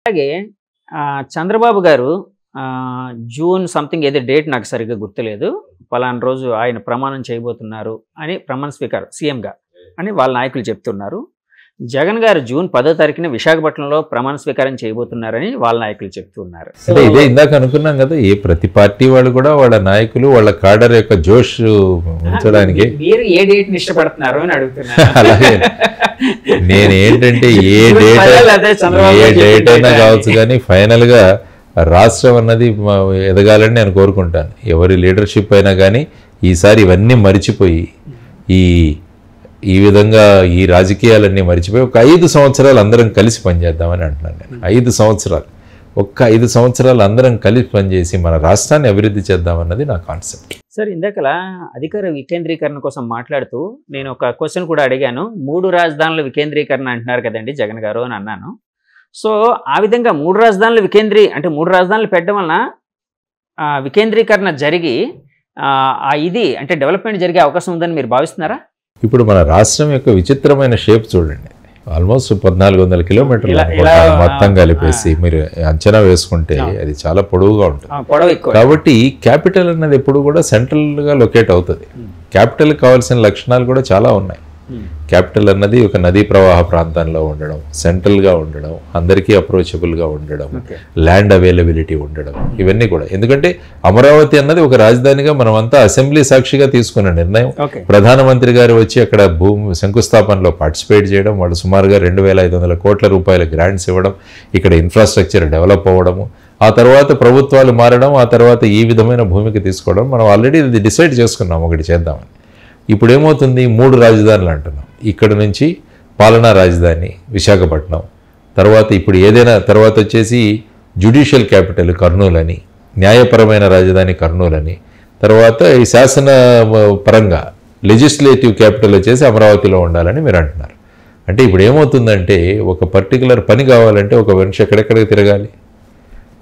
అలాగే చంద్రబాబు గారు June something ఏదో డేట్ నాకు సరిగ్గా గుర్తులేదు, పలానా రోజు ఆయన ప్రమాణం చేయబోతున్నారు అని ప్రమాణ స్వీకారం సీఎంగా అని వాళ్ళ నాయకులు చెప్తున్నారు. జగన్ గారు జూన్ 10వ తారీఖున విశాఖపట్నంలో ప్రమాణ స్వీకారం చేయబోతున్నారని వాళ్ళ నాయకులు చెప్తున్నారు. అంటే ఇదే ఇందాక అనుకున్నాం కదా, ఏ ప్రతి పార్టీ వాళ్ళు కూడా వాళ్ళ నాయకులు వాళ్ళ కాడర్ యొక్క జోష్ ఉంచడానికి మీరు ఏ డేట్ ఇష్టపడుతున్నారు అని అడుగుతున్నారు. అలాగే నేను ఏంటంటే ఏ డేట్ అయినా కావచ్చు, కానీ ఫైనల్ గా రాష్ట్రం అన్నది ఎదగాలని నేను కోరుకుంటాను. ఎవరి లీడర్షిప్ అయినా కానీ ఈసారి ఇవన్నీ మరిచిపోయి ఈ విధంగా ఈ రాజకీయాలన్నీ మరిచిపోయి ఒక 5 సంవత్సరాలు అందరం కలిసి పనిచేద్దామని అంటున్నాను నేను. 5 సంవత్సరాలు, ఒక్క 5 సంవత్సరాలు అందరం కలిసి పనిచేసి మన రాష్ట్రాన్ని అభివృద్ధి చేద్దామన్నది నా కాన్సెప్ట్. సార్, ఇందాకలా అధికార వికేంద్రీకరణ కోసం మాట్లాడుతూ నేను ఒక క్వశ్చన్ కూడా అడిగాను. 3 రాజధానుల వికేంద్రీకరణ అంటున్నారు కదండి జగన్ గారు అని అన్నాను. సో ఆ విధంగా 3 రాజధానులు అంటే 3 రాజధానులు పెట్టడం వలన వికేంద్రీకరణ జరిగి ఇది అంటే డెవలప్మెంట్ జరిగే అవకాశం ఉందని మీరు భావిస్తున్నారా? ఇప్పుడు మన రాష్ట్రం యొక్క విచిత్రమైన షేప్ చూడండి. ఆల్మోస్ట్ 1400 కిలోమీటర్లు మొత్తం కలిపేసి మీరు అంచనా వేసుకుంటే అది చాలా పొడవుగా ఉంటుంది. కాబట్టి క్యాపిటల్ అన్నది ఎప్పుడు కూడా సెంట్రల్గా లొకేట్ అవుతుంది. క్యాపిటల్ కావాల్సిన లక్షణాలు కూడా చాలా ఉన్నాయి. క్యాపిటల్ అన్నది ఒక నదీ ప్రవాహ ప్రాంతంలో ఉండడం, సెంట్రల్గా ఉండడం, అందరికీ అప్రోచబుల్గా ఉండడం, ల్యాండ్ అవైలబిలిటీ ఉండడం, ఇవన్నీ కూడా. ఎందుకంటే అమరావతి అన్నది ఒక రాజధానిగా మనమంతా అసెంబ్లీ సాక్షిగా తీసుకున్న నిర్ణయం. ప్రధానమంత్రి గారు వచ్చి అక్కడ భూమి శంకుస్థాపనలో పార్టిసిపేట్ చేయడం, వాళ్ళు సుమారుగా 2500 కోట్ల రూపాయల గ్రాంట్స్ ఇవ్వడం, ఇక్కడ ఇన్ఫ్రాస్ట్రక్చర్ డెవలప్ అవ్వడము, ఆ తర్వాత ప్రభుత్వాలు మారడం, ఆ తర్వాత ఈ విధమైన భూమికి తీసుకోవడం, మనం ఆల్రెడీ ఇది డిసైడ్ చేసుకున్నాం ఒకటి చేద్దామని. ఇప్పుడు ఏమవుతుంది, 3 రాజధానులు అంటున్నాం. ఇక్కడ నుంచి పాలనా రాజధాని విశాఖపట్నం, తర్వాత ఇప్పుడు ఏదైనా తర్వాత వచ్చేసి జ్యుడిషియల్ క్యాపిటల్ కర్నూలు అని, న్యాయపరమైన రాజధాని కర్నూలు అని, తర్వాత ఈ శాసన పరంగా లెజిస్లేటివ్ క్యాపిటల్ వచ్చేసి అమరావతిలో ఉండాలని మీరు అంటున్నారు. అంటే ఇప్పుడు ఏమవుతుందంటే ఒక పర్టికులర్ పని కావాలంటే ఒక మనిషి ఎక్కడెక్కడికి తిరగాలి.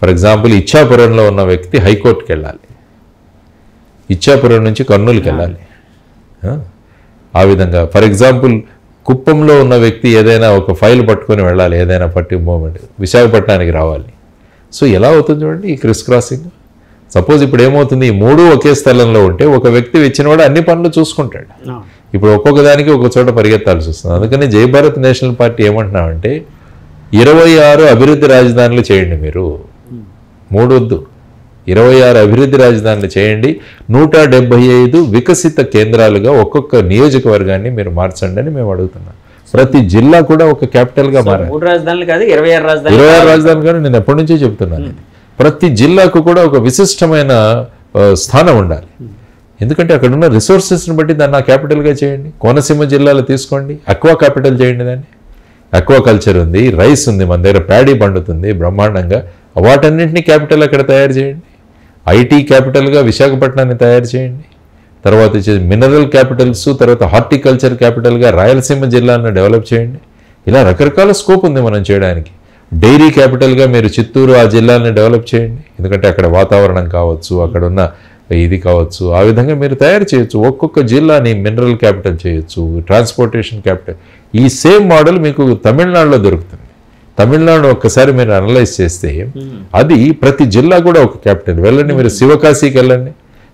ఫర్ ఎగ్జాంపుల్ ఇచ్చాపురంలో ఉన్న వ్యక్తి హైకోర్టుకి వెళ్ళాలి, ఇచ్చాపురం నుంచి కర్నూలుకి వెళ్ళాలి. ఆ విధంగా ఫర్ ఎగ్జాంపుల్ కుప్పంలో ఉన్న వ్యక్తి ఏదైనా ఒక ఫైల్ పట్టుకొని వెళ్ళాలి, ఏదైనా మూమెంట్ విశాఖపట్నానికి రావాలి. సో ఎలా అవుతుంది చూడండి ఈ క్రిస్ క్రాసింగ్. సపోజ్ ఇప్పుడు ఏమవుతుంది, ఈ 3 ఒకే స్థలంలో ఉంటే ఒక వ్యక్తి వచ్చినవాడు అన్ని పనులు చూసుకుంటాడు. ఇప్పుడు ఒక్కొక్క దానికి ఒక చోట పరిగెత్తాల్సి వస్తుంది. అందుకని జై భారత్ నేషనల్ పార్టీ ఏమంటున్నామంటే 26 అభివృద్ధి రాజధానులు చేయండి, మీరు 3 వద్దు, 26 అభివృద్ధి రాజధానులు చేయండి, 175 వికసిత కేంద్రాలుగా ఒక్కొక్క నియోజకవర్గాన్ని మీరు మార్చండి అని మేము అడుగుతున్నాం. ప్రతి జిల్లా కూడా ఒక క్యాపిటల్ గా మారాలి. 3 రాజధానులు కాదు 26 రాజధానులు కానీ నేను ఎప్పటి నుంచో చెప్తున్నాను. ప్రతి జిల్లాకు కూడా ఒక విశిష్టమైన స్థానం ఉండాలి. ఎందుకంటే అక్కడ ఉన్న రిసోర్సెస్ని బట్టి దాన్ని క్యాపిటల్గా చేయండి. కోనసీమ జిల్లాలో తీసుకోండి, అక్వా క్యాపిటల్ చేయండి దాన్ని. అక్వా కల్చర్ ఉంది, రైస్ ఉంది, మన దగ్గర ప్యాడీ పండుతుంది బ్రహ్మాండంగా. వాటన్నింటినీ క్యాపిటల్ అక్కడ తయారు చేయండి. ఐటీ క్యాపిటల్గా విశాఖపట్నాన్ని తయారు చేయండి. తర్వాత వచ్చేసి మినరల్ క్యాపిటల్స్, తర్వాత హార్టికల్చర్ క్యాపిటల్గా రాయలసీమ జిల్లాను డెవలప్ చేయండి. ఇలా రకరకాల స్కోప్ ఉంది మనం చేయడానికి. డైరీ క్యాపిటల్గా మీరు చిత్తూరు ఆ జిల్లాని డెవలప్ చేయండి. ఎందుకంటే అక్కడ వాతావరణం కావచ్చు, అక్కడ ఉన్న ఇది కావచ్చు, ఆ విధంగా మీరు తయారు చేయొచ్చు. ఒక్కొక్క జిల్లాని మినరల్ క్యాపిటల్ చేయొచ్చు, ట్రాన్స్పోర్టేషన్ క్యాపిటల్. ఈ సేమ్ మోడల్ మీకు తమిళనాడులో దొరుకుతుంది. తమిళనాడు ఒక్కసారి మీరు అనలైజ్ చేస్తే అది ప్రతి జిల్లా కూడా ఒక క్యాపిటల్. వెళ్ళండి మీరు శివకాశీకి వెళ్ళండి,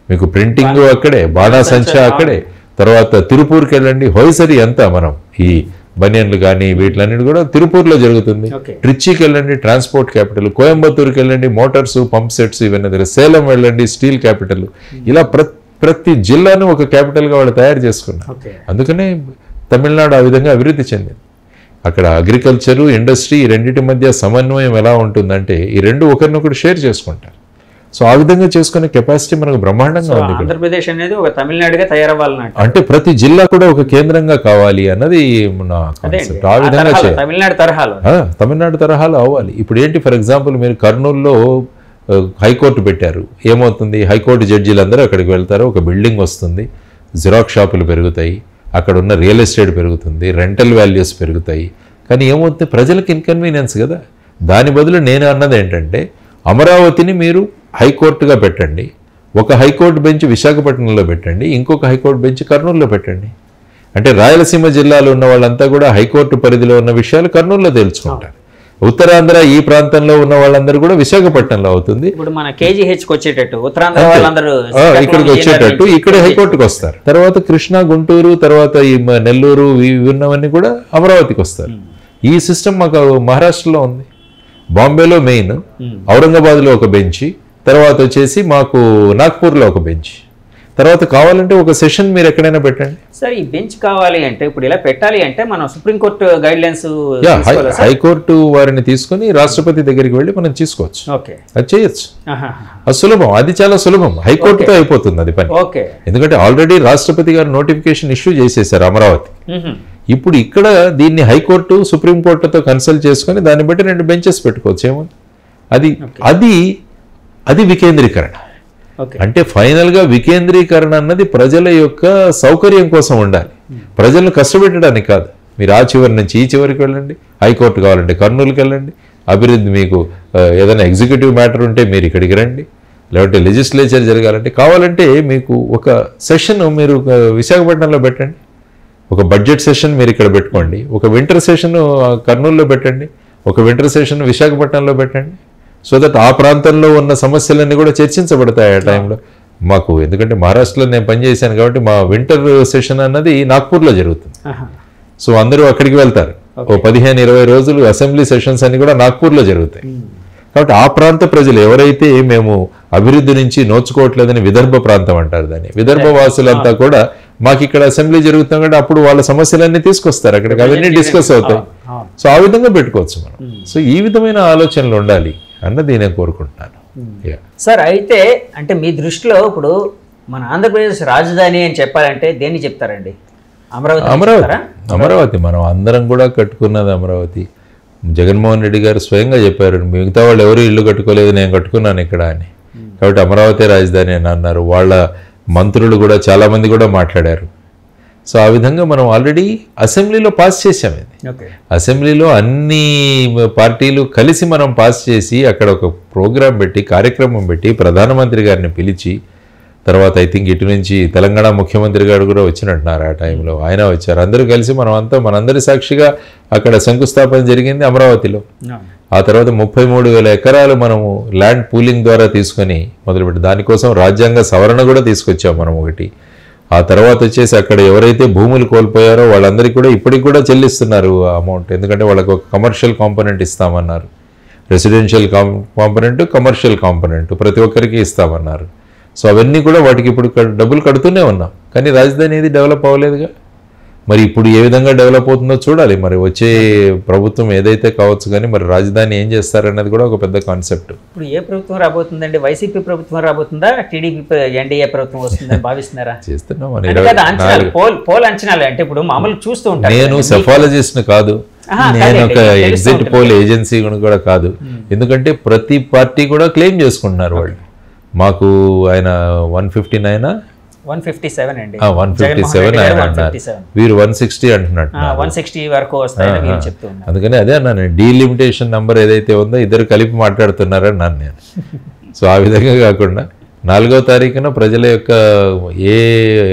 మీకు ప్రింటింగ్ అక్కడే, బాణాసంచా అక్కడే, తర్వాత తిరుపూర్కి వెళ్ళండి, హోయసరి అంతా మనం ఈ బనియన్లు కానీ వీటిలన్నిటి కూడా తిరుపూర్లో జరుగుతుంది. ట్రిచ్చికి వెళ్ళండి, ట్రాన్స్పోర్ట్ క్యాపిటల్. కోయంబత్తూరుకి వెళ్ళండి, మోటార్స్, పంప్ సెట్స్ ఇవన్నీ దగ్గర. సేలం వెళ్ళండి, స్టీల్ క్యాపిటల్. ఇలా ప్రతి జిల్లాను ఒక క్యాపిటల్గా వాళ్ళు తయారు చేసుకున్నారు. అందుకనే తమిళనాడు ఆ విధంగా అభివృద్ధి చెందింది. అక్కడ అగ్రికల్చరు, ఇండస్ట్రీ ఈ రెండింటి మధ్య సమన్వయం ఎలా ఉంటుందంటే ఈ రెండు ఒకరినొకరు షేర్ చేసుకుంటారు. సో ఆ విధంగా చేసుకునే కెపాసిటీ మనకు బ్రహ్మాండంగా ఉంది. ఆంధ్రప్రదేశ్ అనేది ఒక తమిళనాడుగా తయారవ్వాలన్నట్టు, అంటే ప్రతి జిల్లా కూడా ఒక కేంద్రంగా కావాలి అన్నది నా కాన్సెప్ట్. ఆ విధంగా తమిళనాడు తరహాలో అవ్వాలి. ఇప్పుడు ఏంటి, ఫర్ ఎగ్జాంపుల్ మీరు కర్నూలులో హైకోర్టు పెట్టారు, ఏమవుతుంది, హైకోర్టు జడ్జీలందరూ అక్కడికి వెళ్తారు, ఒక బిల్డింగ్ వస్తుంది, జిరాక్స్ షాపులు పెరుగుతాయి, అక్కడ ఉన్న రియల్ ఎస్టేట్ పెరుగుతుంది, రెంటల్ వాల్యూస్ పెరుగుతాయి. కానీ ఏమవుతుంది, ప్రజలకు ఇన్కన్వీనియన్స్ కదా. దాని బదులు నేను అన్నది ఏంటంటే అమరావతిని మీరు హైకోర్టుగా పెట్టండి, ఒక హైకోర్టు బెంచ్ విశాఖపట్నంలో పెట్టండి, ఇంకొక హైకోర్టు బెంచ్ కర్నూలులో పెట్టండి. అంటే రాయలసీమ జిల్లాలో ఉన్న వాళ్ళంతా కూడా హైకోర్టు పరిధిలో ఉన్న విషయాలు కర్నూలులో తేల్చుకుంటారు. ఉత్తరాంధ్ర ఈ ప్రాంతంలో ఉన్న వాళ్ళందరూ కూడా విశాఖపట్నంలో అవుతుంది. ఇప్పుడు మన కేజీహెచ్కి వచ్చేటట్టు ఉత్తరాంధ్ర వాళ్ళందరూ ఇక్కడికి వచ్చేటట్టు ఇక్కడ హైకోర్టుకి వస్తారు. తర్వాత కృష్ణా, గుంటూరు, తర్వాత ఈ నెల్లూరు ఉన్నవన్నీ కూడా అమరావతికి వస్తారు. ఈ సిస్టమ్ మాకు మహారాష్ట్రలో ఉంది. బాంబేలో మెయిన్, ఔరంగాబాద్లో ఒక బెంచ్, తర్వాత వచ్చేసి మాకు నాగ్పూర్లో ఒక బెంచ్. తర్వాత కావాలంటే ఒక సెషన్ మీరు ఎక్కడైనా పెట్టండి. సార్ ఈ బెంచ్ కావాలి అంటే ఇప్పుడు ఇలా పెట్టాలి అంటే మనం సుప్రీంకోర్టు గైడ్ లైన్స్, హైకోర్టు వారిని తీసుకుని రాష్ట్రపతి దగ్గరికి వెళ్ళి మనం తీసుకోవచ్చు. అది చేయొచ్చు. అది సులభం, అది చాలా సులభం. హైకోర్టుతో అయిపోతుంది అది పని. ఎందుకంటే ఆల్రెడీ రాష్ట్రపతి గారు నోటిఫికేషన్ ఇష్యూ చేసేసారు అమరావతి. ఇప్పుడు ఇక్కడ దీన్ని హైకోర్టు సుప్రీంకోర్టుతో కన్సల్ట్ చేసుకుని దాన్ని బట్టి 2 బెంచెస్ పెట్టుకోవచ్చు. ఏముంది అది అది అది వికేంద్రీకరణ. అంటే ఫైనల్ గా వికేంద్రీకరణ అన్నది ప్రజల యొక్క సౌకర్యం కోసం ఉండాలి, ప్రజలను కష్టపెట్టడానికి కాదు. మీరు ఆ చివరి నుంచి ఈ చివరికి వెళ్ళండి, హైకోర్టు కావాలంటే కర్నూలుకి వెళ్ళండి, అభివృద్ధి మీకు ఏదైనా ఎగ్జిక్యూటివ్ మ్యాటర్ ఉంటే మీరు ఇక్కడికి రండి, లేదంటే లెజిస్లేచర్ జరగాలంటే కావాలంటే మీకు ఒక సెషన్ మీరు విశాఖపట్నంలో పెట్టండి, ఒక బడ్జెట్ సెషన్ మీరు ఇక్కడ పెట్టుకోండి, ఒక వింటర్ సెషన్ కర్నూలులో పెట్టండి, ఒక వింటర్ సెషన్ విశాఖపట్నంలో పెట్టండి. సో దట్ ఆ ప్రాంతంలో ఉన్న సమస్యలన్నీ కూడా చర్చించబడతాయి ఆ టైంలో మాకు. ఎందుకంటే మహారాష్ట్రలో నేను పనిచేశాను కాబట్టి మా వింటర్ సెషన్ అన్నది నాగ్పూర్లో జరుగుతుంది. సో అందరూ అక్కడికి వెళ్తారు. ఓ 15-20 రోజులు అసెంబ్లీ సెషన్స్ అన్ని కూడా నాగ్పూర్లో జరుగుతాయి. కాబట్టి ఆ ప్రాంత ప్రజలు ఎవరైతే మేము అభివృద్ధి నుంచి నోచుకోవట్లేదని విదర్భ ప్రాంతం అంటారు దాన్ని, విదర్భ వాసులంతా కూడా మాకు ఇక్కడ అసెంబ్లీ జరుగుతాం కాబట్టి అప్పుడు వాళ్ళ సమస్యలన్నీ తీసుకొస్తారు అక్కడికి, అవన్నీ డిస్కస్ అవుతాయి. సో ఆ విధంగా పెట్టుకోవచ్చు మనం. సో ఈ విధమైన ఆలోచనలు ఉండాలి అన్నది నేను కోరుకుంటున్నాను. సార్ అయితే అంటే మీ దృష్టిలో ఇప్పుడు మన ఆంధ్రప్రదేశ్ రాజధాని అని చెప్పాలంటే దేన్ని చెప్తారండి? అమరావతి మనం అందరం కూడా కట్టుకున్నది అమరావతి. జగన్మోహన్ రెడ్డి గారు స్వయంగా చెప్పారు, మిగతా వాళ్ళు ఎవరు ఇల్లు కట్టుకోలేదు, నేను కట్టుకున్నాను ఇక్కడ అని. కాబట్టి అమరావతి రాజధాని అని అన్నారు. వాళ్ళ మంత్రులు కూడా చాలామంది కూడా మాట్లాడారు. సో ఆ విధంగా మనం ఆల్రెడీ అసెంబ్లీలో పాస్ చేసాం. ఇది అసెంబ్లీలో అన్ని పార్టీలు కలిసి మనం పాస్ చేసి అక్కడ ఒక ప్రోగ్రాం పెట్టి కార్యక్రమం పెట్టి ప్రధానమంత్రి గారిని పిలిచి, తర్వాత ఐ థింక్ ఇటు నుంచి తెలంగాణ ముఖ్యమంత్రి గారు కూడా వచ్చినట్టున్నారు. ఆ టైంలో ఆయన వచ్చారు. అందరూ కలిసి మనందరి సాక్షిగా అక్కడ శంకుస్థాపన జరిగింది అమరావతిలో. ఆ తర్వాత 33,000 ఎకరాలు మనము ల్యాండ్ పూలింగ్ ద్వారా తీసుకొని మొదలుపెట్టి దానికోసం రాజ్యాంగ సవరణ కూడా తీసుకొచ్చాం మనం ఒకటి. ఆ తర్వాత వచ్చేసి అక్కడ ఎవరైతే భూములు కోల్పోయారో వాళ్ళందరికీ కూడా ఇప్పటికి కూడా చెల్లిస్తున్నారు అమౌంట్. ఎందుకంటే వాళ్ళకు ఒక కమర్షియల్ కాంపోనెంట్ ఇస్తామన్నారు, రెసిడెన్షియల్ కాంపోనెంట్, కమర్షియల్ కాంపోనెంట్ ప్రతి ఒక్కరికి ఇస్తామన్నారు. సో అవన్నీ కూడా వాటికి ఇప్పుడు డబ్బులు కడుతూనే ఉన్నాం. కానీ రాజధాని ఏది డెవలప్ అవ్వలేదుగా. మరి ఇప్పుడు ఏ విధంగా డెవలప్ అవుతుందో చూడాలి. మరి వచ్చే ప్రభుత్వం ఏదైతే కావచ్చు, కానీ మరి రాజధాని ఏం చేస్తారన్నది కూడా ఒక పెద్ద కాన్సెప్ట్. ఇప్పుడు ఏ ప్రభుత్వం రాబోతుందండి? వైసీపీ ప్రభుత్వం రాబోతుందా, టీడీపీ ఎన్డీఏ ప్రభుత్వం వస్తుందని భావిస్తున్నారా? చేస్తున్నాం. పోల్ అంచనాలు అంటే ఇప్పుడు మామూలు చూస్తూ ఉంటారు. నేను సెఫాలజిస్ట్ కాదు, నేను ఒక ఎగ్జిట్ పోల్ ఏజెన్సీ కూడా కాదు. ఎందుకంటే ప్రతి పార్టీ కూడా క్లెయిమ్ చేసుకుంటున్నారు వాళ్ళు. మాకు ఆయన 159 157 అండి, 157 ఆయన అన్నారు, వీరు 160 అంటున్నట్టు, 160 వరకు వస్తాయని చెప్తూ ఉన్నారు. అందుకని అదే అన్నాను, డీలిమిటేషన్ నెంబర్ ఏదైతే ఉందో ఇద్దరు కలిపి మాట్లాడుతున్నారని అన్నాను నేను. సో ఆ విధంగా కాకుండా 4వ తారీఖున ప్రజల యొక్క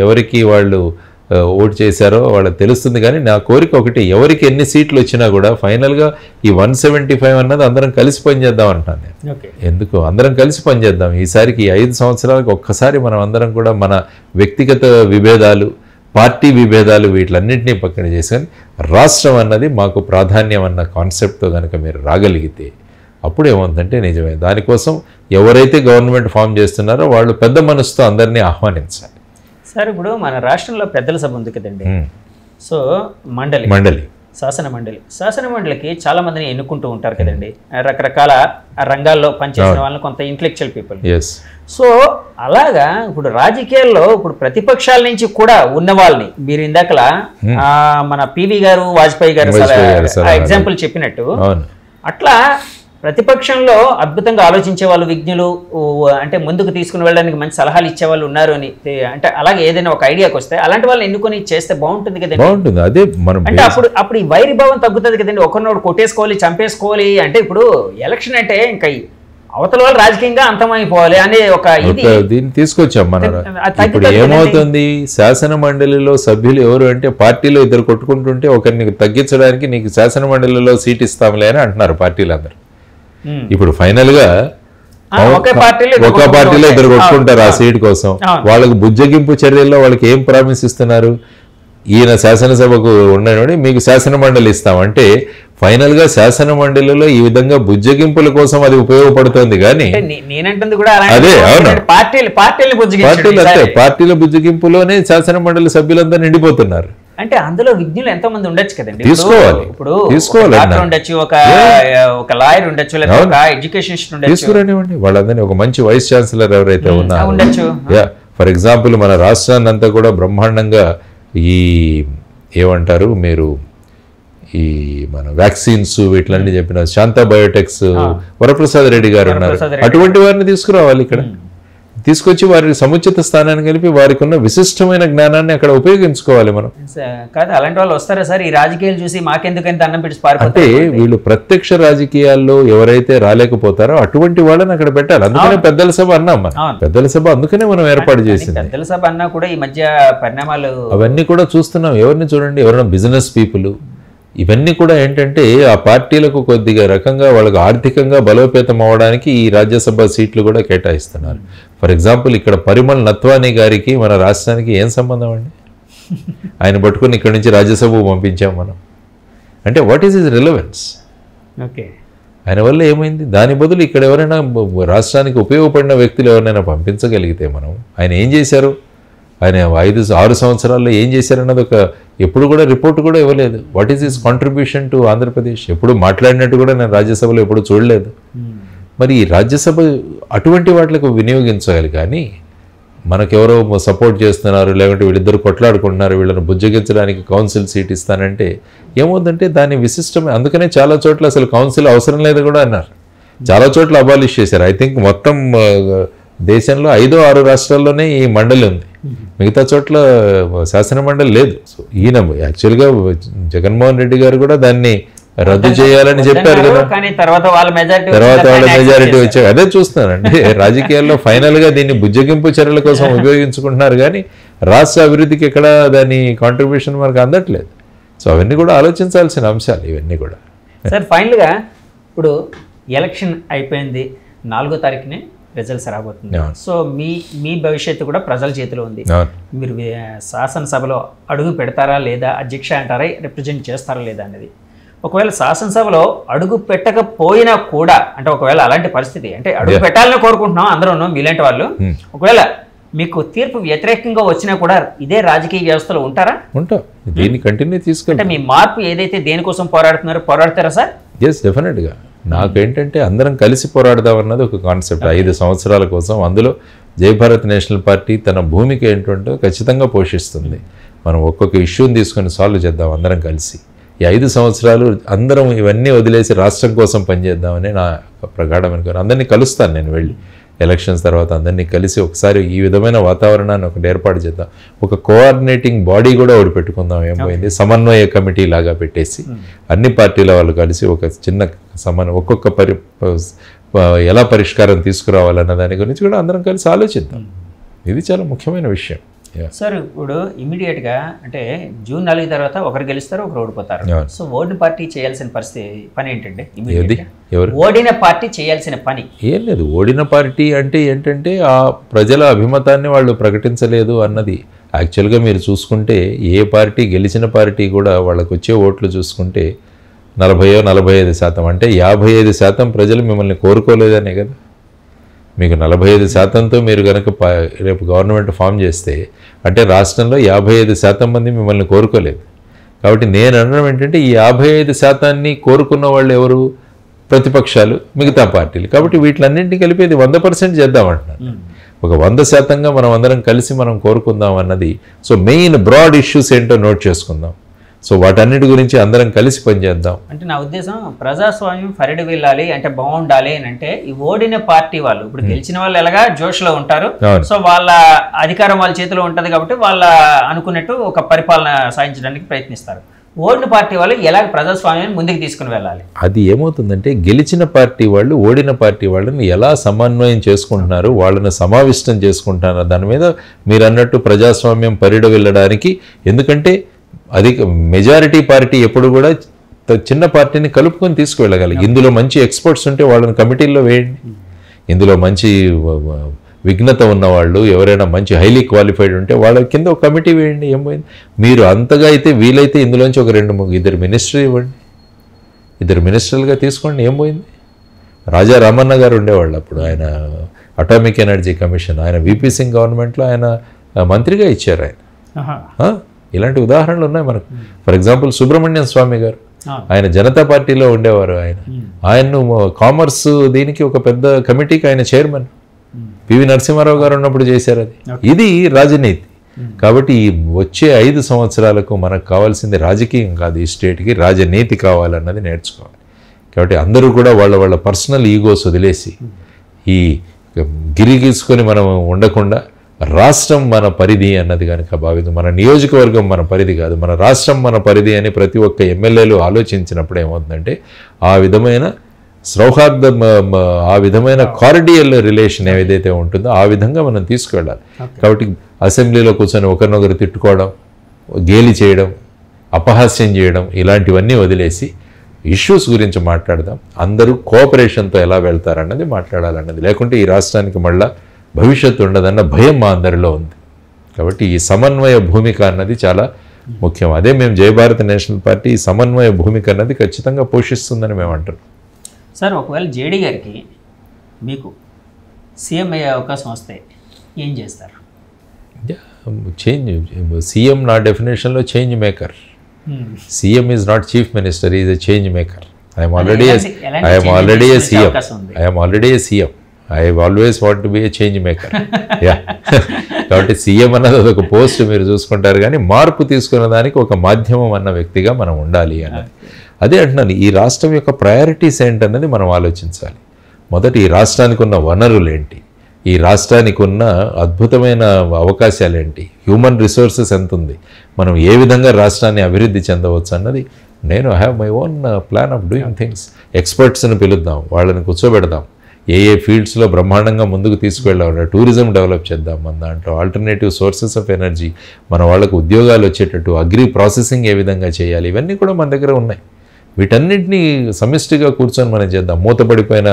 ఎవరికి వాళ్ళు ఓటు చేశారో వాళ్ళకి తెలుస్తుంది. కానీ నా కోరిక ఒకటి, ఎవరికి ఎన్ని సీట్లు వచ్చినా కూడా ఫైనల్గా ఈ 175 అన్నది అందరం కలిసి పనిచేద్దాం అంటాను నేను. ఎందుకు అందరం కలిసి పనిచేద్దాం ఈసారికి, 5 సంవత్సరాలకు ఒక్కసారి మనం అందరం కూడా మన వ్యక్తిగత విభేదాలు, పార్టీ విభేదాలు వీటిలన్నింటినీ పక్కన చేసుకొని రాష్ట్రం అన్నది మాకు ప్రాధాన్యం అన్న కాన్సెప్ట్తో కనుక మీరు రాగలిగితే అప్పుడు ఏమవుతుందంటే నిజమే. దానికోసం ఎవరైతే గవర్నమెంట్ ఫామ్ చేస్తున్నారో వాళ్ళు పెద్ద మనసుతో అందరినీ ఆహ్వానించాలి. సార్ ఇప్పుడు మన రాష్ట్రంలో పెద్దల సభ ఉంది కదండి. సో మండలి శాసన మండలికి చాలా మందిని ఎన్నుకుంటూ ఉంటారు కదండి, రకరకాల రంగాల్లో పనిచేసిన వాళ్ళని, కొంత ఇంటెలెక్చువల్ పీపుల్. సో అలాగా ఇప్పుడు రాజకీయాల్లో ఇప్పుడు ప్రతిపక్షాల నుంచి కూడా ఉన్న వాళ్ళని మీరు ఇందాకలా మన పివి గారు, వాజ్పేయి గారు ఎగ్జాంపుల్ చెప్పినట్టు అట్లా ప్రతిపక్షంలో అద్భుతంగా ఆలోచించే వాళ్ళు, విజ్ఞులు, అంటే ముందుకు తీసుకుని వెళ్ళడానికి మంచి సలహాలు ఇచ్చే వాళ్ళు ఉన్నారు అని, అంటే అలాగే ఏదైనా ఒక ఐడియాకి వస్తే అలాంటి వాళ్ళని ఎన్నుకొని చేస్తే బాగుంటుంది కదండి. బాగుంటుంది. అదే మనం అంటే అప్పుడు ఈ వైరి భావం తగ్గుతుంది కదండి. ఒకరినోడు కొట్టేసుకోవాలి, చంపేసుకోవాలి అంటే ఇప్పుడు ఎలక్షన్ అంటే ఇంకా అవతల వాళ్ళు రాజకీయంగా అంతమైపోవాలి అనే ఒక ఇది దీన్ని తీసుకొచ్చాం మన. ఇప్పుడు ఏమవుతుంది, శాసన మండలిలో సభ్యులు ఎవరు అంటే పార్టీలో ఇద్దరు కొట్టుకుంటుంటే ఒకరిని తగ్గించడానికి నీకు శాసన మండలిలో సీట్ ఇస్తాంలే అని అంటున్నారు పార్టీలందరూ. ఇప్పుడు ఫైనల్ గా ఒక పార్టీలో ఇద్దరు కొట్టుకుంటారు ఆ సీట్ కోసం. వాళ్ళకి బుజ్జగింపు చర్యల్లో వాళ్ళకి ఏం ప్రామిస్ ఇస్తున్నారు, ఈయన శాసనసభకు ఉండని మీకు శాసన మండలి ఇస్తాం అంటే ఫైనల్ గా శాసన మండలిలో ఈ విధంగా బుజ్జగింపుల కోసం అది ఉపయోగపడుతుంది. కానీ అదే అవును పార్టీలు అంతే, పార్టీల బుజ్జగింపులోనే శాసన మండలి సభ్యులందరూ నిండిపోతున్నారు. అంటే అందులో విజ్ఞులు ఎంతమంది ఉండొచ్చు కదండి, తీసుకోవాలి ఇప్పుడు ఉండొచ్చు, ఒక లాయర్ ఉండొచ్చు, లేదా ఒక ఎడ్యుకేషనిస్ట్ ఉండొచ్చు, తీసుకురానివ్వండి వాళ్ళందరినీ. ఒక మంచి వైస్ ఛాన్సలర్ ఎవరైతే ఉన్నారో ఉండొచ్చు. ఫర్ ఎగ్జాంపుల్ మన రాష్ట్రాన్ని అంతా కూడా బ్రహ్మాండంగా ఈ ఏమంటారు మీరు ఈ మన వ్యాక్సిన్స్ వీటిలన్నీ చెప్పిన శాంతా బయోటెక్స్ వరప్రసాద్ రెడ్డి గారు ఉన్నారు. అటువంటి వారిని తీసుకురావాలి, ఇక్కడ తీసుకొచ్చి వారి సముచిత స్థానాన్ని కలిపి వారికి ఉన్న విశిష్టమైన జ్ఞానాన్ని అక్కడ ఉపయోగించుకోవాలి మనం. కాదు అలాంటి వాళ్ళు వస్తారా సార్ ఈ రాజకీయాలు చూసి మాకెందుకంత అన్నం పిడిచి అంటే వీళ్ళు ప్రత్యక్ష రాజకీయాల్లో ఎవరైతే రాలేకపోతారో అటువంటి వాళ్ళని అక్కడ పెట్టాలి. అందుకనే పెద్దల సభ అన్నాం మనం, పెద్దల సభ అందుకనే మనం ఏర్పాటు చేసింది. పెద్దల సభ అన్నా కూడా ఈ మధ్య పరిణామాలు అవన్నీ కూడా చూస్తున్నాం. ఎవరిని చూడండి, ఎవరైనా బిజినెస్ పీపుల్, ఇవన్నీ కూడా ఏంటంటే ఆ పార్టీలకు కొద్దిగా రకంగా వాళ్ళకు ఆర్థికంగా బలోపేతం అవ్వడానికి ఈ రాజ్యసభ సీట్లు కూడా కేటాయిస్తున్నారు. ఫర్ ఎగ్జాంపుల్ ఇక్కడ పరిమల్ నత్వానీ గారికి మన రాష్ట్రానికి ఏం సంబంధం అండి, ఆయన పట్టుకుని ఇక్కడ నుంచి రాజ్యసభకు పంపించాం మనం అంటే what is his relevance? Okay, ఆయన వల్ల ఏమైంది? దాని బదులు ఇక్కడ ఎవరైనా రాష్ట్రానికి ఉపయోగపడిన వ్యక్తులు ఎవరైనా పంపించగలిగితే మనం, ఆయన ఏం చేశారు, ఆయన 5-6 సంవత్సరాల్లో ఏం చేశారన్నది ఒక ఎప్పుడు కూడా రిపోర్ట్ కూడా ఇవ్వలేదు. What is his contribution to Andhra Pradesh? ఎప్పుడు మాట్లాడినట్టు కూడా నేను రాజ్యసభలో ఎప్పుడు చూడలేదు. మరి ఈ రాజ్యసభ అటువంటి వాటికి వినియోగించాలి. కానీ మనకెవరో సపోర్ట్ చేస్తున్నారు, లేకుంటే వీళ్ళిద్దరు కొట్లాడుకుంటున్నారు, వీళ్ళని బుజ్జగించడానికి కౌన్సిల్ సీట్ ఇస్తానంటే ఏమవుతుందంటే దాని విశిష్టమే. అందుకనే చాలా చోట్ల అసలు కౌన్సిల్ అవసరం లేదు కూడా అన్నారు, చాలా చోట్ల అబాలిష్ చేశారు. ఐ థింక్ మొత్తం దేశంలో 5-6 రాష్ట్రాల్లోనే ఈ మండలి ఉంది, మిగతా చోట్ల శాసన మండలి లేదు. సో ఈయన యాక్చువల్గా జగన్మోహన్ రెడ్డి గారు కూడా దాన్ని రద్దు చేయాలని చెప్పారు కదా, తర్వాత వాళ్ళ మెజారిటీ వచ్చాయి. అదే చూస్తున్నానండి రాజకీయాల్లో ఫైనల్ గా దీన్ని బుజ్జగింపు చర్యల కోసం ఉపయోగించుకుంటున్నారు, కానీ రాష్ట్ర అభివృద్ధికి ఎక్కడ దాని కాంట్రిబ్యూషన్ మనకు అందట్లేదు. సో అవన్నీ కూడా ఆలోచించాల్సిన అంశాలు ఇవన్నీ కూడా. సార్ ఫైనల్ గా ఇప్పుడు ఎలక్షన్ అయిపోయింది, 4వ తారీఖునే రిజల్ట్స్ రాబోతుంది. సో మీ భవిష్యత్తు కూడా ప్రజల చేతిలో ఉంది. మీరు శాసనసభలో అడుగు పెడతారా లేదా, అధ్యక్ష అంటారా, రిప్రజెంట్ చేస్తారా లేదా అనేది. ఒకవేళ శాసనసభలో అడుగు పెట్టకపోయినా కూడా, అంటే ఒకవేళ అలాంటి పరిస్థితి అంటే అడుగు పెట్టాలని కోరుకుంటున్నాం అందరూ మీలాంటి వాళ్ళు, ఒకవేళ మీకు తీర్పు వ్యతిరేకంగా వచ్చినా కూడా ఇదే రాజకీయ వ్యవస్థలో ఉంటారా? ఉంటాం, దీన్ని కంటిన్యూ తీసుకుంటే మీ మార్పు ఏదైతే దేనికోసం పోరాడుతారా సార్? ఎస్, డెఫినెట్గా. నాకేంటంటే అందరం కలిసి పోరాడదాం అన్నది ఒక కాన్సెప్ట్ 5 సంవత్సరాల కోసం. అందులో జయభారత్ నేషనల్ పార్టీ తన భూమిక ఏంటంటే ఖచ్చితంగా పోషిస్తుంది. మనం ఒక్కొక్క ఇష్యూని తీసుకొని సాల్వ్ చేద్దాం అందరం కలిసి. ఈ 5 సంవత్సరాలు అందరం ఇవన్నీ వదిలేసి రాష్ట్రం కోసం పనిచేద్దామని నా ప్రగాఢమైన అందరినీ కలుస్తాను నేను వెళ్ళి ఎలక్షన్స్ తర్వాత అందరినీ కలిసి ఒకసారి ఈ విధమైన వాతావరణాన్ని ఒకటి ఏర్పాటు చేద్దాం. ఒక కోఆర్డినేటింగ్ బాడీ కూడా ఒకటి పెట్టుకుందాం. ఏమైంది, సమన్వయ కమిటీ లాగా పెట్టేసి అన్ని పార్టీల వాళ్ళు కలిసి ఒక చిన్న ఒక్కొక్క ఎలా పరిష్కారం తీసుకురావాలన్న దాని గురించి కూడా అందరం కలిసి ఆలోచిద్దాం. ఇది చాలా ముఖ్యమైన విషయం. సార్ ఇప్పుడు ఇమీడియట్గా అంటే జూన్ 4 తర్వాత ఒకరు గెలుస్తారు, ఒకరు ఓడిపోతారు. సో ఓడిన పార్టీ చేయాల్సిన పని ఏంటంటే, ఓడిన పార్టీ చేయాల్సిన పని ఏం లేదు. ఓడిన పార్టీ అంటే ఏంటంటే ఆ ప్రజల అభిమతాన్ని వాళ్ళు ప్రకటించలేదు అన్నది. యాక్చువల్గా మీరు చూసుకుంటే ఏ పార్టీ గెలిచిన పార్టీ కూడా వాళ్ళకు వచ్చే ఓట్లు చూసుకుంటే 40-45% అంటే 55% ప్రజలు మిమ్మల్ని కోరుకోలేదనే కదా. మీకు 45%తో మీరు కనుక రేపు గవర్నమెంట్ ఫామ్ చేస్తే అంటే రాష్ట్రంలో 55% మంది మిమ్మల్ని కోరుకోలేదు. కాబట్టి నేను అనడం ఏంటంటే ఈ 55%ని కోరుకున్న వాళ్ళు ఎవరు? ప్రతిపక్షాలు, మిగతా పార్టీలు. కాబట్టి వీటిలన్నింటినీ కలిపి 100% చేద్దామంటున్నాను. ఒక 100%గా మనం అందరం కలిసి మనం కోరుకుందాం అన్నది. సో మెయిన్ బ్రాడ్ ఇష్యూస్ ఏంటో నోట్ చేసుకుందాం. సో వాటన్నిటి గురించి అందరం కలిసి పనిచేద్దాం. అంటే నా ఉద్దేశం ప్రజాస్వామ్యం ఫరిడి వెళ్ళాలి అంటే బాగుండాలి అని అంటే ఈ ఓడిన పార్టీ వాళ్ళు ఇప్పుడు గెలిచిన వాళ్ళు ఎలాగా జోష్లో ఉంటారు. సో వాళ్ళ అధికారం వాళ్ళ చేతిలో ఉంటుంది కాబట్టి వాళ్ళ అనుకున్నట్టు ఒక పరిపాలన సాధించడానికి ప్రయత్నిస్తారు. ఓడిన పార్టీ వాళ్ళు ఎలా ప్రజాస్వామ్యాన్ని ముందుకు తీసుకుని వెళ్ళాలి? అది ఏమవుతుందంటే గెలిచిన పార్టీ వాళ్ళు ఓడిన పార్టీ వాళ్ళని ఎలా సమన్వయం చేసుకుంటున్నారు, వాళ్ళని సమావిష్టం చేసుకుంటున్నారు, దాని మీద మీరు అన్నట్టు ప్రజాస్వామ్యం పరిడ వెళ్ళడానికి. ఎందుకంటే అది మెజారిటీ పార్టీ ఎప్పుడు కూడా చిన్న పార్టీని కలుపుకొని తీసుకువెళ్ళగలరు. ఇందులో మంచి ఎక్స్పర్ట్స్ ఉంటే వాళ్ళని కమిటీల్లో వేయండి. ఇందులో మంచి విఘ్నత ఉన్నవాళ్ళు ఎవరైనా మంచి హైలీ క్వాలిఫైడ్ ఉంటే వాళ్ళ కింద ఒక కమిటీ వేయండి. ఏం పోయింది? మీరు అంతగా అయితే వీలైతే ఇందులోంచి ఒక 2-3 మినిస్టర్ ఇవ్వండి, 2 మినిస్టర్లుగా తీసుకోండి. ఏం పోయింది? రాజా రామన్న గారు ఉండేవాళ్ళు అప్పుడు, ఆయన అటామిక్ ఎనర్జీ కమిషన్, ఆయన విపి సింగ్ గవర్నమెంట్లో ఆయన మంత్రిగా ఇచ్చారు ఆయన. ఇలాంటి ఉదాహరణలు ఉన్నాయి మనకు. ఫర్ ఎగ్జాంపుల్ సుబ్రహ్మణ్యం స్వామి గారు, ఆయన జనతా పార్టీలో ఉండేవారు. ఆయన్ను కామర్స్ దీనికి ఒక పెద్ద కమిటీకి ఆయన చైర్మన్. పివి నరసింహారావు గారు ఉన్నప్పుడు చేశారు అది. ఇది రాజనీతి. కాబట్టి వచ్చే 5 సంవత్సరాలకు మనకు కావాల్సింది రాజకీయం కాదు, ఈ స్టేట్కి రాజనీతి కావాలన్నది నేర్చుకోవాలి. కాబట్టి అందరూ కూడా వాళ్ళ పర్సనల్ ఈగోస్ వదిలేసి ఈ గిరిగీసుకొని మనం ఉండకుండా రాష్ట్రం మన పరిధి అన్నది కనుక భావించు, మన నియోజకవర్గం మన పరిధి కాదు, మన రాష్ట్రం మన పరిధి అని ప్రతి ఒక్క ఎమ్మెల్యేలు ఆలోచించినప్పుడు ఏమవుతుందంటే ఆ విధమైన సౌహార్దం, ఆ విధమైన కార్డియల్ రిలేషన్ ఏదైతే ఉంటుందో ఆ విధంగా మనం తీసుకువెళ్ళాలి. కాబట్టి అసెంబ్లీలో కూర్చొని ఒకరినొకరు తిట్టుకోవడం, గేలి చేయడం, అపహాస్యం చేయడం, ఇలాంటివన్నీ వదిలేసి ఇష్యూస్ గురించి మాట్లాడదాం. అందరూ కోఆపరేషన్తో ఎలా వెళ్తారన్నది మాట్లాడాలన్నది. లేకుంటే ఈ రాష్ట్రానికి మళ్ళా భవిష్యత్తు ఉండదన్న భయం మా అందరిలో ఉంది. కాబట్టి ఈ సమన్వయ భూమిక అన్నది చాలా ముఖ్యం. అదే మేము జయభారత నేషనల్ పార్టీ ఈ సమన్వయ భూమిక అన్నది ఖచ్చితంగా పోషిస్తుందని మేము అంటున్నాం. సార్, ఒకవేళ జేడీ గారికి మీకు సీఎం అయ్యే అవకాశం వస్తే ఏం చేస్తారు? చేంజ్. సీఎం నా డెఫినేషన్లో change maker. CM is not chief minister, is a change maker. I'm already a CM. I always want to be a change maker. Ya. కాబట్టి సీఎం అన్నది అదొక పోస్ట్ మీరు చూసుకుంటారు, కానీ మార్పు తీసుకున్న దానికి ఒక మాధ్యమం అన్న వ్యక్తిగా మనం ఉండాలి అన్నది. అదే అంటున్నాను, ఈ రాష్ట్రం యొక్క ప్రయారిటీస్ ఏంటన్నది మనం ఆలోచించాలి. మొదటి ఈ రాష్ట్రానికి ఉన్న వనరులు ఏంటి, ఈ రాష్ట్రానికి ఉన్న అద్భుతమైన అవకాశాలు ఏంటి, హ్యూమన్ రిసోర్సెస్ ఎంత ఉంది, మనం ఏ విధంగా రాష్ట్రాన్ని అభివృద్ధి చెందవచ్చు అన్నది. నేను I have my own plan of doing things. ఎక్స్పర్ట్స్ని పిలుద్దాం, వాళ్ళని కూర్చోబెడదాం, ఏ ఫీల్డ్స్లో బ్రహ్మాండంగా ముందుకు తీసుకువెళ్ళాలి, టూరిజం డెవలప్ చేద్దాం, మన దాంట్లో ఆల్టర్నేటివ్ సోర్సెస్ ఆఫ్ ఎనర్జీ, మన వాళ్ళకు ఉద్యోగాలు వచ్చేటట్టు అగ్రి ప్రాసెసింగ్ ఏ విధంగా చేయాలి, ఇవన్నీ కూడా మన దగ్గర ఉన్నాయి. వీటన్నిటినీ సమిష్టిగా కూర్చొని మనం చేద్దాం. మూతపడిపోయిన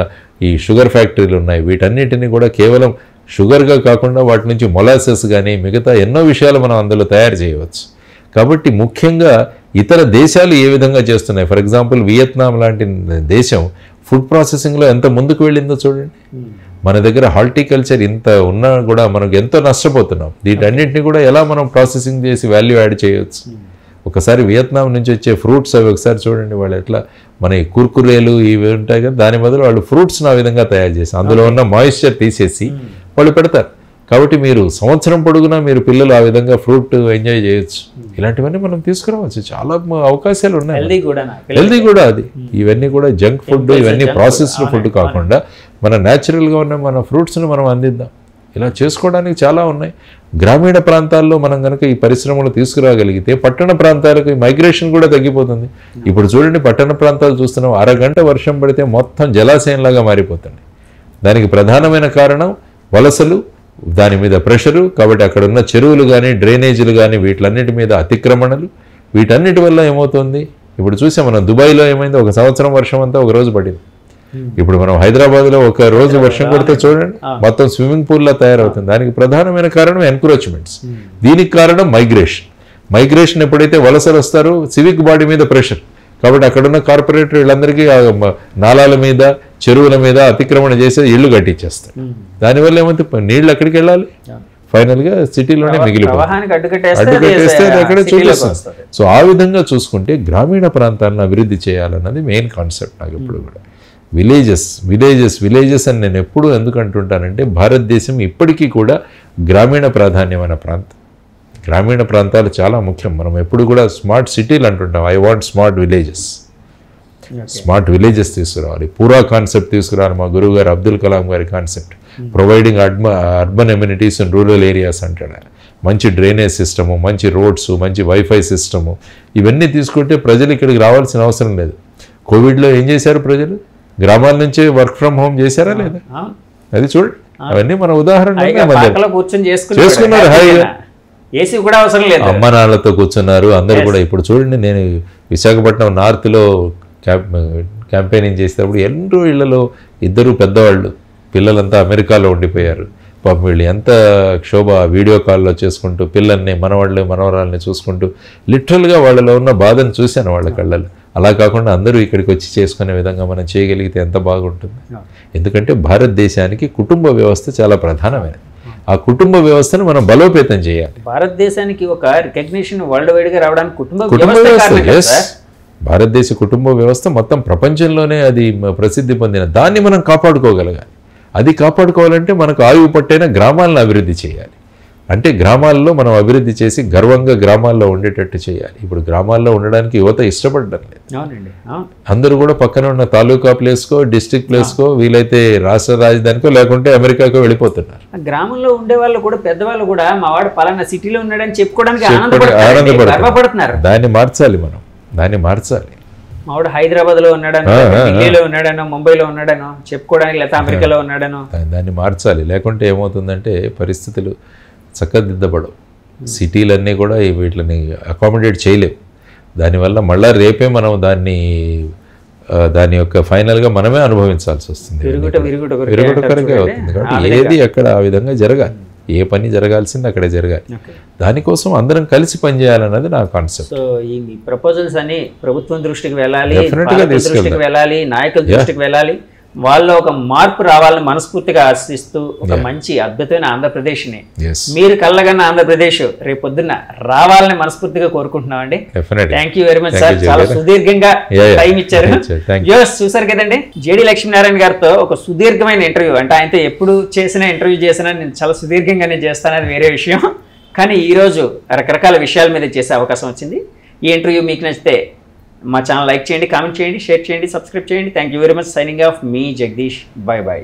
ఈ షుగర్ ఫ్యాక్టరీలు ఉన్నాయి, వీటన్నిటినీ కూడా కేవలం షుగర్గా కాకుండా వాటి నుంచి మొలాసెస్ కానీ మిగతా ఎన్నో విషయాలు మనం అందులో తయారు చేయవచ్చు. కాబట్టి ముఖ్యంగా ఇతర దేశాలు ఏ విధంగా చేస్తున్నాయి, ఫర్ ఎగ్జాంపుల్ వియత్నాం లాంటి దేశం ఫుడ్ ప్రాసెసింగ్లో ఎంత ముందుకు వెళ్ళిందో చూడండి. మన దగ్గర హార్టికల్చర్ ఇంత ఉన్నా కూడా మనకు ఎంతో నష్టపోతున్నాం. వీటన్నిటిని కూడా ఎలా మనం ప్రాసెసింగ్ చేసి వాల్యూ యాడ్ చేయవచ్చు. ఒకసారి వియత్నాం నుంచి వచ్చే ఫ్రూట్స్ అవి ఒకసారి చూడండి, వాళ్ళు ఎట్లా మన ఈ కుర్కురేలు ఇవి ఉంటాయి కదా, దాని బదులు వాళ్ళు ఫ్రూట్స్ని ఆ విధంగా తయారు చేసి అందులో ఉన్న మాయిశ్చర్ తీసేసి వాళ్ళు పెడతారు. కాబట్టి మీరు సంవత్సరం పొడుగునా మీరు పిల్లలు ఆ విధంగా ఫ్రూట్ ఎంజాయ్ చేయొచ్చు. ఇలాంటివన్నీ మనం తీసుకురావచ్చు, చాలా అవకాశాలు ఉన్నాయి. హెల్దీ కూడా అది. ఇవన్నీ కూడా జంక్ ఫుడ్, ఇవన్నీ ప్రాసెస్డ్ ఫుడ్ కాకుండా మన న్యాచురల్గా ఉన్న మన ఫ్రూట్స్ని మనం అందిద్దాం. ఇలా చేసుకోవడానికి చాలా ఉన్నాయి. గ్రామీణ ప్రాంతాల్లో మనం కనుక ఈ పరిశ్రమలు తీసుకురాగలిగితే పట్టణ ప్రాంతాలకు మైగ్రేషన్ కూడా తగ్గిపోతుంది. ఇప్పుడు చూడండి, పట్టణ ప్రాంతాలు చూస్తున్నాం, అరగంట వర్షం పడితే మొత్తం జలాశయంలాగా మారిపోతుంది. దానికి ప్రధానమైన కారణం వలసలు, దాని మీద ప్రెషరు. కాబట్టి అక్కడ ఉన్న చెరువులు కానీ డ్రైనేజీలు కానీ వీటన్నిటి మీద అతిక్రమణలు, వీటన్నిటి వల్ల ఏమవుతుంది, ఇప్పుడు చూసాం మనం దుబాయ్లో ఏమైంది, ఒక సంవత్సరం వర్షం అంతా ఒక రోజు పడింది. ఇప్పుడు మనం హైదరాబాద్లో ఒక రోజు వర్షం పడితే చూడండి మొత్తం స్విమ్మింగ్ పూల్లా తయారవుతుంది. దానికి ప్రధానమైన కారణం ఎన్క్రోచ్మెంట్స్. దీనికి కారణం మైగ్రేషన్ ఎప్పుడైతే వలసలు వస్తారో సివిక్ బాడీ మీద ప్రెషర్. కాబట్టి అక్కడున్న కార్పొరేటర్ వీళ్ళందరికీ నాలాల మీద చెరువుల మీద అతిక్రమణ చేసి ఇళ్ళు కట్టించేస్తారు. దానివల్ల ఏమవుతుంది, నీళ్ళు ఎక్కడికి వెళ్ళాలి, ఫైనల్గా సిటీలోనే మిగిలిపోతుంది, అడ్డుకట్టేస్తే అక్కడే చూపిస్తుంది. సో ఆ విధంగా చూసుకుంటే గ్రామీణ ప్రాంతాలను అభివృద్ధి చేయాలన్నది మెయిన్ కాన్సెప్ట్ నాకు ఎప్పుడు కూడా. విలేజెస్ అని నేను ఎప్పుడు ఎందుకు అంటుంటానంటే, భారతదేశం ఇప్పటికీ కూడా గ్రామీణ ప్రాధాన్యమైన ప్రాంతం. గ్రామీణ ప్రాంతాలు చాలా ముఖ్యం. మనం ఎప్పుడు కూడా స్మార్ట్ సిటీలు అంటుంటాం, ఐ వాంట్ స్మార్ట్ విలేజెస్ తీసుకురావాలి. పూరా కాన్సెప్ట్ తీసుకురావాలి, మా గురువు గారు అబ్దుల్ కలాం గారి concept, providing urban amenities in rural areas అంటాడు. మంచి డ్రైనేజ్ సిస్టము, మంచి రోడ్స్, మంచి వైఫై సిస్టము, ఇవన్నీ తీసుకుంటే ప్రజలు ఇక్కడికి రావాల్సిన అవసరం లేదు. కోవిడ్లో ఏం చేశారు ప్రజలు? గ్రామాల నుంచే వర్క్ ఫ్రమ్ హోమ్ చేశారా లేదా? అది చూడండి, అవన్నీ మన ఉదాహరణ చేసుకున్నారు. హాయిగా ఏసీ కూడా అవసరం లేదు, అమ్మ నాన్నలతో కూర్చున్నారు అందరూ కూడా. ఇప్పుడు చూడండి, నేను విశాఖపట్నం నార్త్లో క్యాంపెయినింగ్ చేసేటప్పుడు ఎన్నో ఇళ్లలో ఇద్దరు పెద్దవాళ్ళు, పిల్లలంతా అమెరికాలో ఉండిపోయారు. పాపం వీళ్ళు ఎంత క్షోభ, వీడియో కాల్లో చేసుకుంటూ పిల్లల్ని, మనవాళ్ళని, మనవరాలని చూసుకుంటూ లిటరల్గా వాళ్ళలో ఉన్న బాధను చూశాను వాళ్ళ కళ్ళలో. అలా కాకుండా అందరూ ఇక్కడికి వచ్చి చేసుకునే విధంగా మనం చేయగలిగితే ఎంత బాగుంటుంది. ఎందుకంటే భారతదేశానికి కుటుంబ వ్యవస్థ చాలా ప్రధానమైనది. ఆ కుటుంబ వ్యవస్థను మనం బలోపేతం చేయాలి. భారతదేశానికి ఒక రికగ్నిషన్ వరల్డ్ వైడ్ గా రావడానికి కుటుంబ వ్యవస్థ, భారతదేశ కుటుంబ వ్యవస్థ మొత్తం ప్రపంచంలోనే అది ప్రసిద్ధి పొందిన దాన్ని మనం కాపాడుకోగలగాలి. అది కాపాడుకోవాలంటే మనకు ఆయువు పట్టైన గ్రామాలను అభివృద్ధి చేయాలి. అంటే గ్రామాల్లో మనం అభివృద్ధి చేసి గర్వంగా గ్రామాల్లో ఉండేటట్టు చేయాలి. ఇప్పుడు గ్రామాల్లో ఉండడానికి యువత ఇష్టపడడం లేదు. అందరూ కూడా పక్కన ఉన్న తాలూకా ప్లేస్కో, డిస్ట్రిక్ట్ ప్లేస్కో, వీలైతే రాష్ట్ర రాజధానికో లేకుంటే అమెరికాకో వెళ్ళిపోతున్నారు. గ్రామంలో ఉండే వాళ్ళు కూడా, పెద్దవాళ్ళు కూడా మా వాడు పలానా సిటీలో ఉన్నాడని చెప్పుకోవడానికి ఆనందపడుతున్నారు. దాన్ని మార్చాలి, మనం దాన్ని మార్చాలి. మావాడు హైదరాబాద్లో ఉన్నాడనో, ఢిల్లీలో ఉన్నాడనో, ముంబైలో ఉన్నాడనో చెప్పుకోవడానికి, లేకపోతే అమెరికాలో ఉన్నాడనో, దాన్ని మార్చాలి. లేకుంటే ఏమవుతుందంటే పరిస్థితులు చక్కదిద్దబడవు. సిటీలన్నీ కూడా వీటిని అకామిడేట్ చేయలేవు. దానివల్ల మళ్ళీ రేపే మనం దాని యొక్క ఫైనల్గా మనమే అనుభవించాల్సి వస్తుంది. విరుగుటకరంగా అవుతుంది. కాబట్టి ఏది అక్కడ ఆ విధంగా జరగాలి, ఏ పని జరగాల్సింది అక్కడే జరగాలి. దానికోసం అందరం కలిసి పనిచేయాలన్నది నా కాన్సెప్ట్. సో ఈ ప్రపోజల్స్ అన్ని ప్రభుత్వం దృష్టికి వెళ్ళాలి, దృష్టికి వెళ్ళాలి, నాయకుల దృష్టికి వెళ్ళాలి. వాళ్ళు ఒక మార్పు రావాలని మనస్ఫూర్తిగా ఆశిస్తూ ఒక మంచి అద్భుతమైన ఆంధ్రప్రదేశ్ని, మీరు కళ్ళగన్న ఆంధ్రప్రదేశ్ రేపు పొద్దున్న రావాలని మనస్ఫూర్తిగా కోరుకుంటున్నామండి. Thank you very much sir, చాలా సుదీర్ఘంగా టైం ఇచ్చారు. చూసారు కదండి, జేడి లక్ష్మీనారాయణ గారితో ఒక సుదీర్ఘమైన ఇంటర్వ్యూ. అంటే ఆయనతో ఎప్పుడు ఇంటర్వ్యూ చేసినా నేను చాలా సుదీర్ఘంగానే చేస్తానని వేరే విషయం, కానీ ఈరోజు రకరకాల విషయాల మీద చేసే అవకాశం వచ్చింది. ఈ ఇంటర్వ్యూ మీకు నచ్చితే మా ఛానల్ లైక్ చేయండి, కామెంట్ చేయండి, షేర్ చేయండి, సబ్స్క్రైబ్ చేయండి. Thank you very much. Signing off మీ జగదీష్. Bye bye.